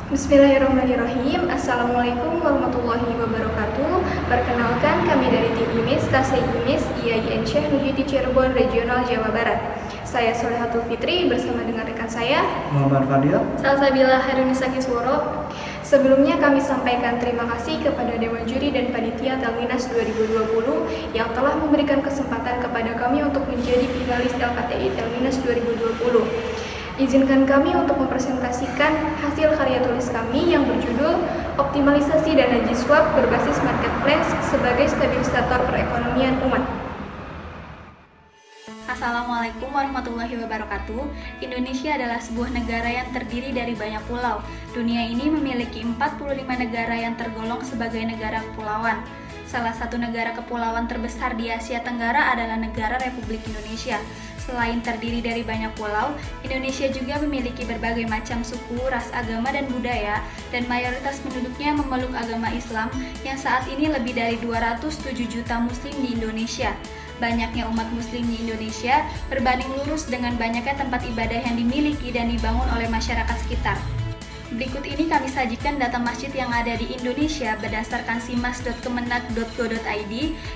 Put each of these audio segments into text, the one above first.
Bismillahirrahmanirrahim. Assalamualaikum warahmatullahi wabarakatuh. Perkenalkan, kami dari tim IMIS, Tasai IMIS, IAIN Syekh Nurhidin Cirebon Regional Jawa Barat. Saya Solehatul Fitri bersama dengan rekan saya Muhammad Fadil, Salsabila Herunisa Kisworo. Sebelumnya kami sampaikan terima kasih kepada Dewan Juri dan Panitia Telminas 2020 yang telah memberikan kesempatan kepada kami untuk menjadi finalis LKTI Telminas 2020. Izinkan kami untuk mempresentasikan hasil karya tulis kami yang berjudul Optimalisasi Dana JISWAP berbasis Marketplace sebagai stabilisator perekonomian umat. Assalamualaikum warahmatullahi wabarakatuh. Indonesia adalah sebuah negara yang terdiri dari banyak pulau. Dunia ini memiliki 45 negara yang tergolong sebagai negara kepulauan. Salah satu negara kepulauan terbesar di Asia Tenggara adalah negara Republik Indonesia. Selain terdiri dari banyak pulau, Indonesia juga memiliki berbagai macam suku, ras, agama, dan budaya, dan mayoritas penduduknya memeluk agama Islam yang saat ini lebih dari 207 juta muslim di Indonesia. Banyaknya umat muslim di Indonesia berbanding lurus dengan banyaknya tempat ibadah yang dimiliki dan dibangun oleh masyarakat sekitar. Berikut ini kami sajikan data masjid yang ada di Indonesia berdasarkan simas.kemenak.go.id.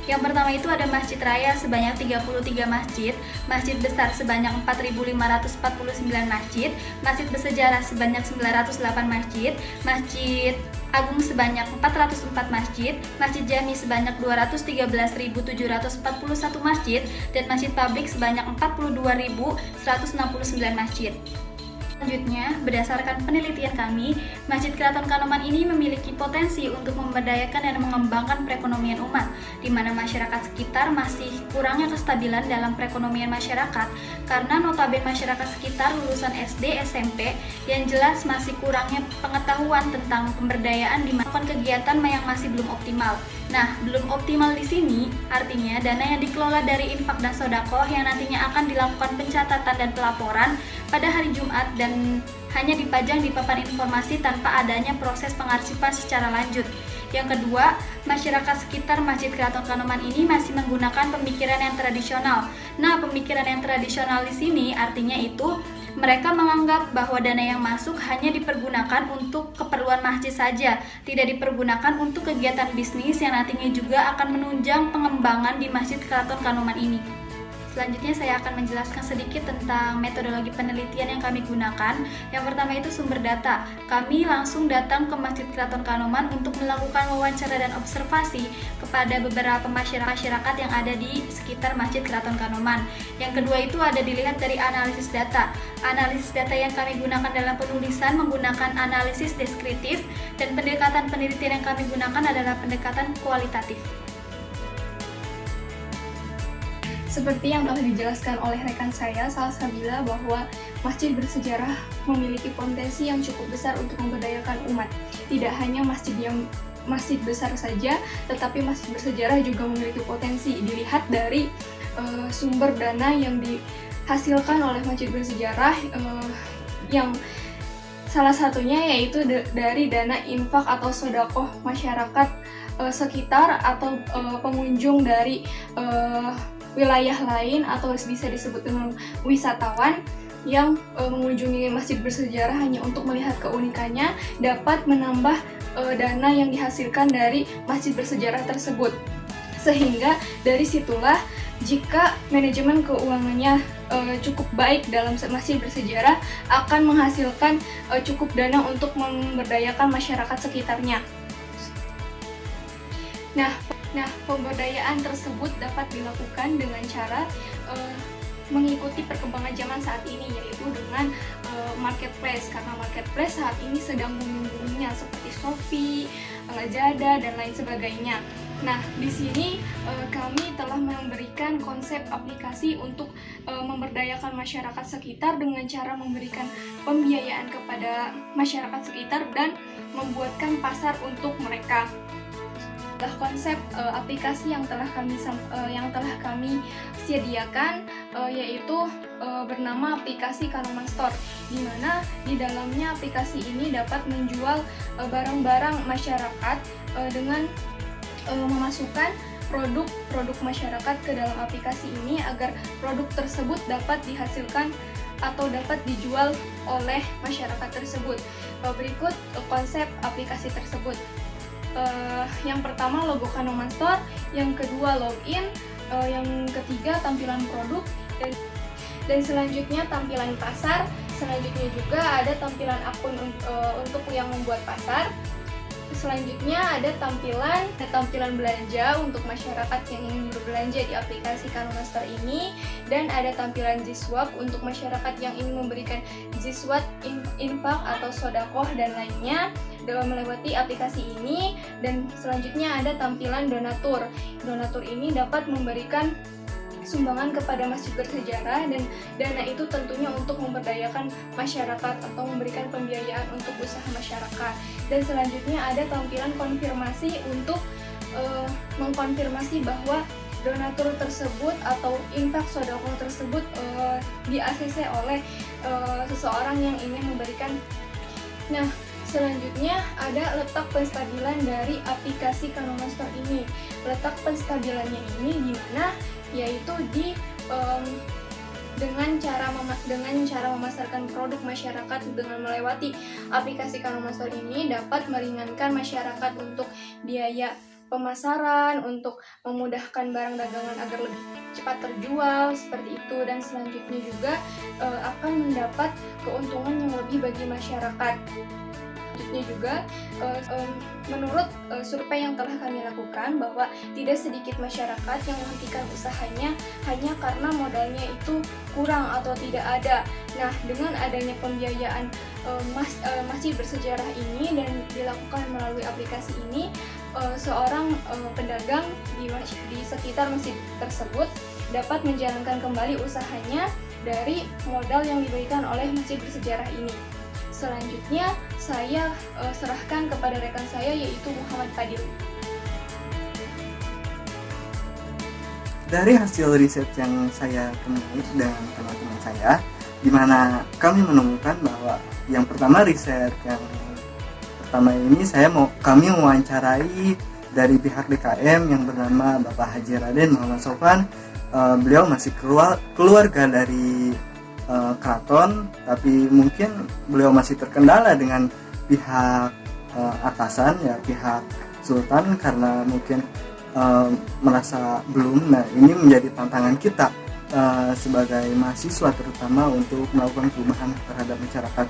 Yang pertama itu ada Masjid Raya sebanyak 33 masjid, Masjid Besar sebanyak 4.549 masjid, Masjid Bersejarah sebanyak 908 masjid, Masjid Agung sebanyak 404 masjid, Masjid Jami sebanyak 213.741 masjid, dan Masjid Publik sebanyak 42.169 masjid. Selanjutnya, berdasarkan penelitian kami, Masjid Keraton Kanoman ini memiliki potensi untuk memberdayakan dan mengembangkan perekonomian umat, di mana masyarakat sekitar masih kurangnya kestabilan dalam perekonomian masyarakat, karena notabene masyarakat sekitar lulusan SD, SMP, yang jelas masih kurangnya pengetahuan tentang pemberdayaan di melakukan kegiatan yang masih belum optimal. Nah, belum optimal di sini artinya dana yang dikelola dari infak dan sedekah yang nantinya akan dilakukan pencatatan dan pelaporan pada hari Jumat dan hanya dipajang di papan informasi tanpa adanya proses pengarsipan secara lanjut. Yang kedua, masyarakat sekitar Masjid Keraton Kanoman ini masih menggunakan pemikiran yang tradisional. Nah, pemikiran yang tradisional di sini artinya itu mereka menganggap bahwa dana yang masuk hanya dipergunakan untuk keperluan masjid saja, tidak dipergunakan untuk kegiatan bisnis yang nantinya juga akan menunjang pengembangan di Masjid Keraton Kanoman ini. Selanjutnya saya akan menjelaskan sedikit tentang metodologi penelitian yang kami gunakan. Yang pertama itu sumber data. Kami langsung datang ke Masjid Keraton Kanoman untuk melakukan wawancara dan observasi kepada beberapa masyarakat yang ada di sekitar Masjid Keraton Kanoman. Yang kedua itu ada dilihat dari analisis data. Analisis data yang kami gunakan dalam penulisan menggunakan analisis deskriptif, dan pendekatan penelitian yang kami gunakan adalah pendekatan kualitatif. Seperti yang telah dijelaskan oleh rekan saya, Salsabila, bahwa masjid bersejarah memiliki potensi yang cukup besar untuk memberdayakan umat. Tidak hanya masjid besar saja, tetapi masjid bersejarah juga memiliki potensi. Dilihat dari sumber dana yang dihasilkan oleh masjid bersejarah, yang salah satunya yaitu dari dana infak atau sedekah masyarakat sekitar atau pengunjung dari wilayah lain, atau bisa disebut dengan wisatawan yang mengunjungi masjid bersejarah hanya untuk melihat keunikannya, dapat menambah dana yang dihasilkan dari masjid bersejarah tersebut. Sehingga dari situlah jika manajemen keuangannya cukup baik dalam masjid bersejarah, akan menghasilkan cukup dana untuk memberdayakan masyarakat sekitarnya. Nah, pemberdayaan tersebut dapat dilakukan dengan cara mengikuti perkembangan zaman saat ini, yaitu dengan marketplace, karena marketplace saat ini sedang booming-boomingnya seperti Shopee, Lazada, dan lain sebagainya. Nah, di sini kami telah memberikan konsep aplikasi untuk memberdayakan masyarakat sekitar dengan cara memberikan pembiayaan kepada masyarakat sekitar dan membuatkan pasar untuk mereka. Konsep aplikasi yang telah kami sediakan yaitu bernama aplikasi Kanoman Store, di mana di dalamnya aplikasi ini dapat menjual barang-barang masyarakat dengan memasukkan produk masyarakat ke dalam aplikasi ini agar produk tersebut dapat dihasilkan atau dapat dijual oleh masyarakat tersebut. Berikut konsep aplikasi tersebut. Yang pertama logo Kanoman Store, yang kedua login, yang ketiga tampilan produk, dan selanjutnya tampilan pasar. Selanjutnya juga ada tampilan akun untuk yang membuat pasar. Selanjutnya ada tampilan belanja untuk masyarakat yang ingin berbelanja di aplikasi Kanoman Store ini, dan ada tampilan Ziswap untuk masyarakat yang ingin memberikan Ziswap, infak atau sodakoh dan lainnya dalam melewati aplikasi ini. Dan selanjutnya ada tampilan donatur. Donatur ini dapat memberikan sumbangan kepada masjid bersejarah, dan dana itu tentunya untuk memberdayakan masyarakat atau memberikan pembiayaan untuk usaha masyarakat. Dan selanjutnya ada tampilan konfirmasi untuk mengkonfirmasi bahwa donatur tersebut atau infak sodakoh tersebut di-ACC oleh seseorang yang ingin memberikan. Nah, selanjutnya ada letak penstabilan dari aplikasi Kanoman Store ini. Letak penstabilannya ini di mana? Yaitu dengan cara memasarkan produk masyarakat dengan melewati aplikasi Kanoman Store ini dapat meringankan masyarakat untuk biaya pemasaran, untuk memudahkan barang dagangan agar lebih cepat terjual seperti itu, dan selanjutnya juga akan mendapat keuntungan yang lebih bagi masyarakat. Selanjutnya juga menurut survei yang telah kami lakukan bahwa tidak sedikit masyarakat yang menghentikan usahanya hanya karena modalnya itu kurang atau tidak ada. Nah, dengan adanya pembiayaan masjid bersejarah ini dan dilakukan melalui aplikasi ini, seorang pedagang di sekitar masjid tersebut dapat menjalankan kembali usahanya dari modal yang diberikan oleh masjid bersejarah ini. Selanjutnya saya serahkan kepada rekan saya, yaitu Muhammad Fadil. Dari hasil riset yang saya temui dengan teman-teman saya, di mana kami menemukan bahwa yang pertama riset yang pertama ini kami mewawancarai dari pihak DKM yang bernama Bapak Haji Raden Muhammad Sofan. Beliau masih keluarga dari keraton, tapi mungkin beliau masih terkendala dengan pihak atasan, ya pihak sultan, karena mungkin merasa belum. Nah, ini menjadi tantangan kita sebagai mahasiswa terutama untuk melakukan perubahan terhadap masyarakat.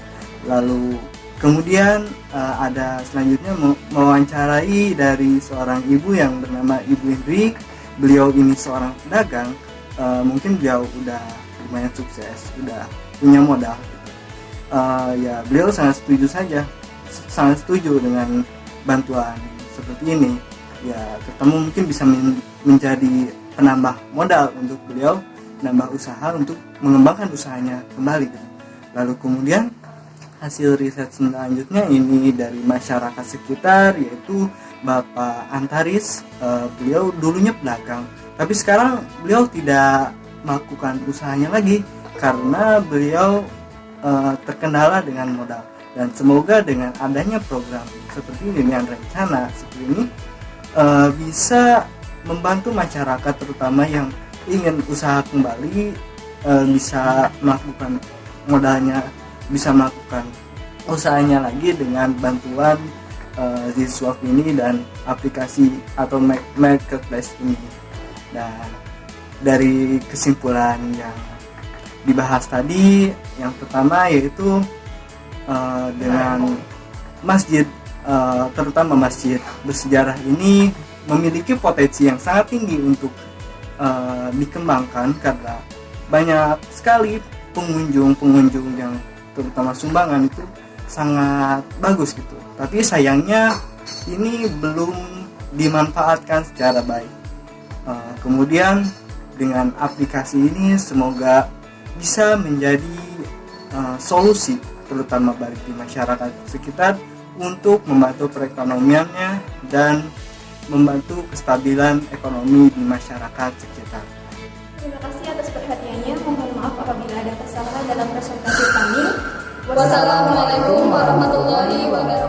Lalu kemudian ada selanjutnya mewawancarai dari seorang ibu yang bernama Ibu Hendrik. Beliau ini seorang pedagang, mungkin beliau udah lumayan sukses, udah punya modal. Ya beliau sangat setuju dengan bantuan seperti ini. Ya ketemu mungkin bisa menjadi penambah modal untuk beliau, menambah usaha untuk mengembangkan usahanya kembali gitu. Lalu kemudian hasil riset selanjutnya ini dari masyarakat sekitar, yaitu Bapak Antaris. Beliau dulunya pedagang, tapi sekarang beliau tidak melakukan usahanya lagi karena beliau terkendala dengan modal. Dan semoga dengan adanya program seperti ini, dengan rencana seperti ini, bisa membantu masyarakat terutama yang ingin usaha kembali, bisa melakukan modalnya, bisa melakukan usahanya lagi dengan bantuan Ziswap ini dan aplikasi atau marketplace ini. Dan dari kesimpulan yang dibahas tadi, yang pertama yaitu dengan masjid, terutama masjid bersejarah ini memiliki potensi yang sangat tinggi untuk dikembangkan, karena banyak sekali pengunjung yang terutama sumbangan itu sangat bagus gitu. Tapi sayangnya ini belum dimanfaatkan secara baik. Kemudian dengan aplikasi ini semoga bisa menjadi solusi terutama bagi masyarakat sekitar untuk membantu perekonomiannya dan membantu kestabilan ekonomi di masyarakat sekitar. Terima kasih atas perhatiannya. Mohon maaf apabila ada kesalahan dalam presentasi kami. Wassalamualaikum warahmatullahi wabarakatuh.